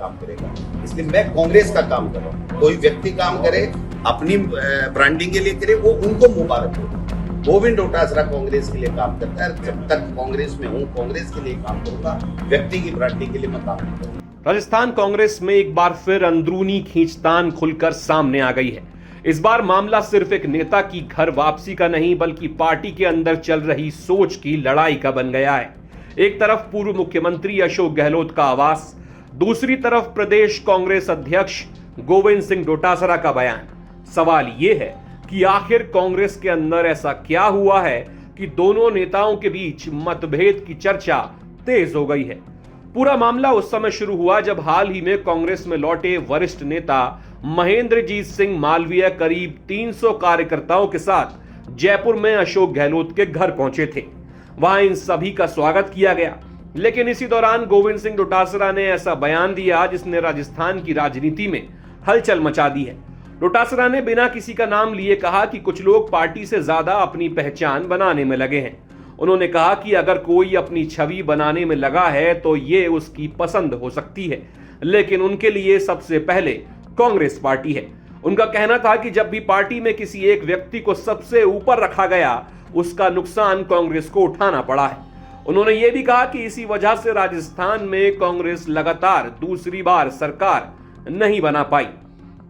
काम करेगा। इसलिए मैं कांग्रेस का काम कर रहा हूँ। कोई व्यक्ति काम करे, अपनी ब्रांडिंग के लिए करे, वो उनको मुबारक हो। गोविंद डोटासरा कांग्रेस के लिए काम करता है। जब तक कांग्रेस में हूँ, कांग्रेस के लिए काम करूंगा, व्यक्ति की ब्रांडिंग के लिए मैं काम नहीं करूंगा। राजस्थान कांग्रेस में एक बार फिर अंदरूनी खींचतान खुलकर सामने आ गई है। इस बार मामला सिर्फ एक नेता की घर वापसी का नहीं, बल्कि पार्टी के अंदर चल रही सोच की लड़ाई का बन गया है। एक तरफ पूर्व मुख्यमंत्री अशोक गहलोत का आवास, दूसरी तरफ प्रदेश कांग्रेस अध्यक्ष गोविंद सिंह डोटासरा का बयान। सवाल यह है कि आखिर कांग्रेस के अंदर ऐसा क्या हुआ है कि दोनों नेताओं के बीच मतभेद की चर्चा तेज हो गई है। पूरा मामला उस समय शुरू हुआ जब हाल ही में कांग्रेस में लौटे वरिष्ठ नेता महेंद्रजीत सिंह मालवीय करीब 300 कार्यकर्ताओं के साथ जयपुर में अशोक गहलोत के घर पहुंचे थे। वहां इन सभी का स्वागत किया गया, लेकिन इसी दौरान गोविंद सिंह डोटासरा ने ऐसा बयान दिया जिसने राजस्थान की राजनीति में हलचल मचा दी है। डोटासरा ने बिना किसी का नाम लिए कहा कि कुछ लोग पार्टी से ज्यादा अपनी पहचान बनाने में लगे हैं। उन्होंने कहा कि अगर कोई अपनी छवि बनाने में लगा है तो ये उसकी पसंद हो सकती है, लेकिन उनके लिए सबसे पहले कांग्रेस पार्टी है। उनका कहना था कि जब भी पार्टी में किसी एक व्यक्ति को सबसे ऊपर रखा गया, उसका नुकसान कांग्रेस को उठाना पड़ा है। उन्होंने ये भी कहा कि इसी वजह से राजस्थान में कांग्रेस लगातार दूसरी बार सरकार नहीं बना पाई।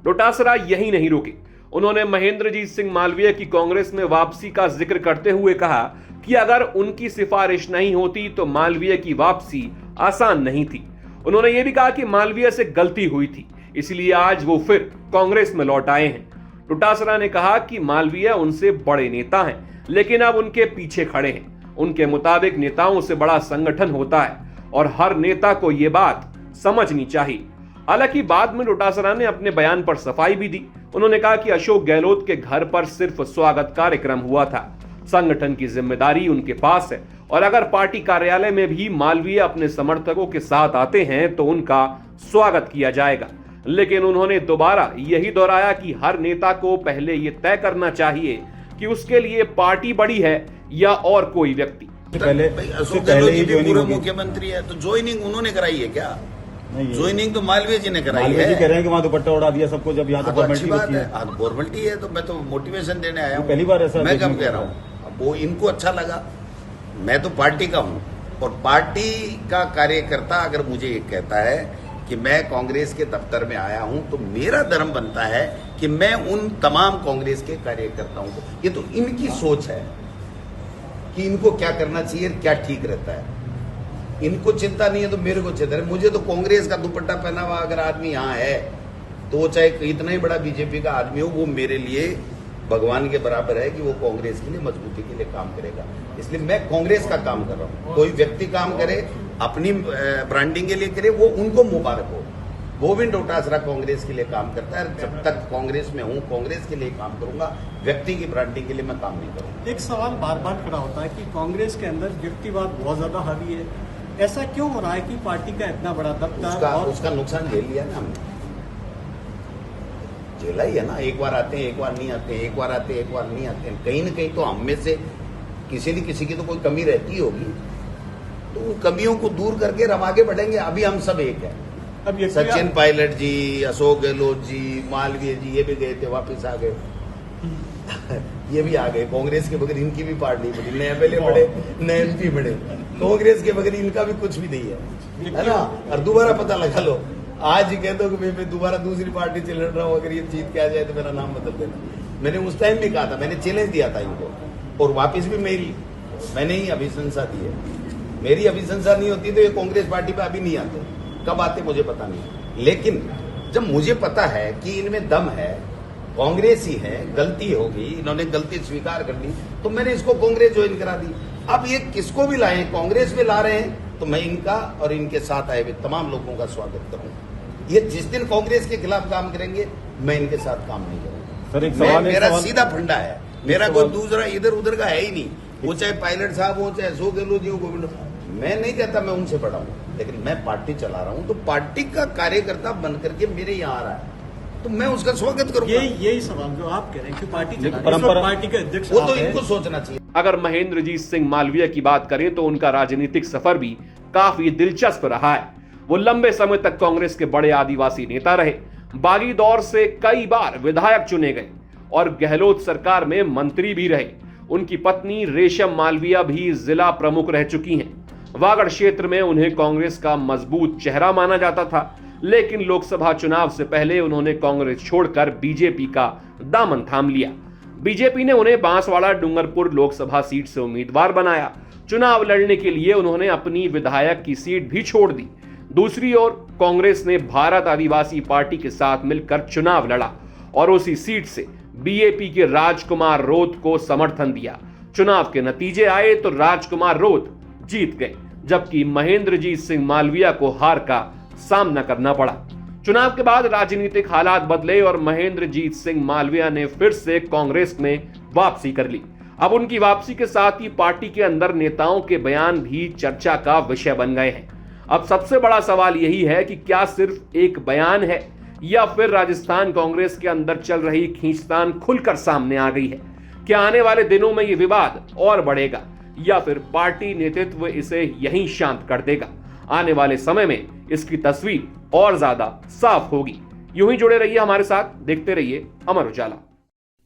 डोटासरा यही नहीं रुके। उन्होंने महेंद्रजीत सिंह मालवीय की कांग्रेस में वापसी का जिक्र करते हुए कहा कि अगर उनकी सिफारिश नहीं होती तो मालवीय की वापसी आसान नहीं थी। उन्होंने ये भी कहा कि मालवीय से गलती हुई थी, इसलिए आज वो फिर कांग्रेस में लौट आए हैं। डोटासरा ने कहा कि मालवीय उनसे बड़े नेता हैं, लेकिन अब उनके पीछे खड़े हैं। उनके मुताबिक नेताओं से बड़ा संगठन होता है और हर नेता को यह बात समझनी चाहिए। हालांकि बाद में डोटासरा ने अपने बयान पर सफाई भी दी। उन्होंने कहा कि अशोक गहलोत के घर पर सिर्फ स्वागत कार्यक्रम हुआ था, संगठन की जिम्मेदारी उनके पास है और अगर पार्टी कार्यालय में भी मालवीय अपने समर्थकों के साथ आते हैं तो उनका स्वागत किया जाएगा। लेकिन उन्होंने दोबारा यही दोहराया कि हर नेता को पहले ये तय करना चाहिए कि उसके लिए पार्टी बड़ी है या और कोई व्यक्ति। पहले अशोक गहलोत जी भी पूर्व मुख्यमंत्री है, तो ज्वाइनिंग उन्होंने कराई है क्या? ज्वाइनिंग तो मालवीय जी ने कराई है। जी कह रहे हैं कि वहाँ दुपट्टा उड़ा दिया सबको, जब यहाँ तो फॉर्मेलिटी होती है। फॉर्मेलिटी है तो मैं तो मोटिवेशन देने आया हूँ। पहली बार ऐसा मैं कम कह रहा हूँ, वो इनको अच्छा लगा। मैं तो पार्टी का हूँ और पार्टी का कार्यकर्ता अगर मुझे ये कहता है कि मैं कांग्रेस के दफ्तर में आया हूं तो मेरा धर्म बनता है कि मैं उन तमाम कांग्रेस के कार्यकर्ताओं को, ये तो इनकी सोच है कि इनको क्या करना चाहिए, क्या ठीक रहता है। इनको चिंता नहीं है तो मेरे को चिंता है। मुझे तो कांग्रेस का दुपट्टा पहना हुआ अगर आदमी यहाँ है तो वो चाहे इतना ही बड़ा बीजेपी का आदमी हो, वो मेरे लिए भगवान के बराबर है कि वो कांग्रेस के लिए मजबूती के लिए काम करेगा। इसलिए मैं कांग्रेस का काम कर रहा हूँ। कोई व्यक्ति काम करे, अपनी ब्रांडिंग के लिए करे, वो उनको मुबारक हो। गोविंद डोटासरा कांग्रेस के लिए काम करता है। जब तक कांग्रेस में हूँ, कांग्रेस के लिए काम करूंगा, व्यक्ति की ब्रांडिंग के लिए मैं काम नहीं करूंगा। एक सवाल बार बार खड़ा होता है कि कांग्रेस के अंदर व्यक्तिवाद बहुत ज्यादा हावी है। ऐसा क्यों हो रहा है कि पार्टी का इतना बड़ा दफ्तर उसका नुकसान झेल लिया ना हमने, झेला ही है ना। एक बार आते हैं, एक बार नहीं आते हैं, एक बार आते हैं, एक बार नहीं आते हैं। कहीं ना कहीं तो हम में से किसी न किसी की तो कोई कमी रहती होगी, तो उन कमियों को दूर करके हम आगे बढ़ेंगे। अभी हम सब एक है। अब ये सचिन पायलट जी, अशोक गहलोत जी, मालवीय जी, ये भी गए थे, वापस आ गए। ये भी आ गए। कांग्रेस के बगैर इनकी भी पार्टी नहीं बनी। नए एमएलए बड़े, नए एमपी बड़े। कांग्रेस के बगैर इनका भी कुछ भी नहीं है ना। और दोबारा पता लगा लो, आज ही कह दो कि मैं दोबारा दूसरी पार्टी से लड़ रहा हूँ, अगर ये जीत के आ जाए तो मेरा नाम बदल देना। मैंने उस टाइम भी कहा था, मैंने चैलेंज दिया था इनको और वापस भी मैंने ही अभिशंसा दी है। मेरी अभिशंसा नहीं होती तो ये कांग्रेस पार्टी पे अभी नहीं आते। कब आते मुझे पता नहीं, लेकिन जब मुझे पता है कि इनमें दम है, कांग्रेस ही है, गलती होगी, इन्होंने गलती स्वीकार कर ली, तो मैंने इसको कांग्रेस ज्वाइन करा दी। अब ये किसको भी लाए, कांग्रेस में ला रहे हैं, तो मैं इनका और इनके साथ आए हुए तमाम लोगों का स्वागत करूंगा। ये जिस दिन कांग्रेस के खिलाफ काम करेंगे, मैं इनके साथ काम नहीं करूंगा। सर एक सवाल, मेरा सीधा फंडा है, मेरा कोई दूसरा इधर उधर का है ही नहीं। वो चाहे पायलट साहब हो, चाहे अशोक गहलोत जी हो, गोविंद, मैं नहीं कहता मैं उनसे बड़ा हूं, लेकिन मैं पार्टी चला रहा हूं, तो पार्टी का कार्यकर्ता बन करके मेरे यहाँ आ रहा है तो मैं उसका स्वागत करूंगा। यही सवाल जो आप कह रहे हैं कि पार्टी पार्टी के अध्यक्ष, वो तो इनको सोचना चाहिए। अगर महेंद्रजीत सिंह मालवीय की बात करें तो उनका राजनीतिक सफर भी काफी दिलचस्प रहा है। वो लंबे समय तक कांग्रेस के बड़े आदिवासी नेता रहे, बागी दौर से कई बार विधायक चुने गए और गहलोत सरकार में मंत्री भी रहे। उनकी पत्नी रेशम मालविया भी जिला प्रमुख रह चुकी हैं। वागड़ क्षेत्र में उन्हें कांग्रेस का मजबूत चेहरा माना जाता था, लेकिन लोकसभा चुनाव से पहले उन्होंने कांग्रेस छोड़कर बीजेपी का दामन थाम लिया। बीजेपी ने उन्हें बांसवाड़ा डूंगरपुर लोकसभा सीट से उम्मीदवार बनाया। चुनाव लड़ने के लिए उन्होंने अपनी विधायक की सीट भी छोड़ दी। दूसरी ओर कांग्रेस ने भारत आदिवासी पार्टी के साथ मिलकर चुनाव लड़ा और उसी सीट से बीएपी के राजकुमार रोत को समर्थन दिया। चुनाव के नतीजे आए तो राजकुमार रोत जीत गए, जबकि महेंद्रजीत सिंह मालविया को हार का सामना करना पड़ा। चुनाव के बाद राजनीतिक हालात बदले और महेंद्रजीत सिंह मालविया ने फिर से कांग्रेस में वापसी कर ली। अब उनकी वापसी के साथ ही पार्टी के अंदर नेताओं के बयान भी चर्चा का विषय बन गए हैं। अब सबसे बड़ा सवाल यही है कि क्या सिर्फ एक बयान है या फिर राजस्थान कांग्रेस के अंदर चल रही खींचतान खुलकर सामने आ गई है? क्या आने वाले दिनों में यह विवाद और बढ़ेगा या फिर पार्टी नेतृत्व इसे यहीं शांत कर देगा? आने वाले समय में इसकी तस्वीर और ज्यादा साफ होगी। यूं ही जुड़े रहिए हमारे साथ, देखते रहिए अमर उजाला।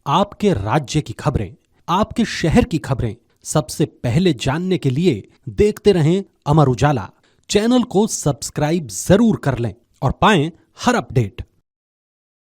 आपके राज्य की खबरें, आपके शहर की खबरें सबसे पहले जानने के लिए देखते रहें अमर उजाला। चैनल को सब्सक्राइब जरूर कर लें और पाएं हर अपडेट।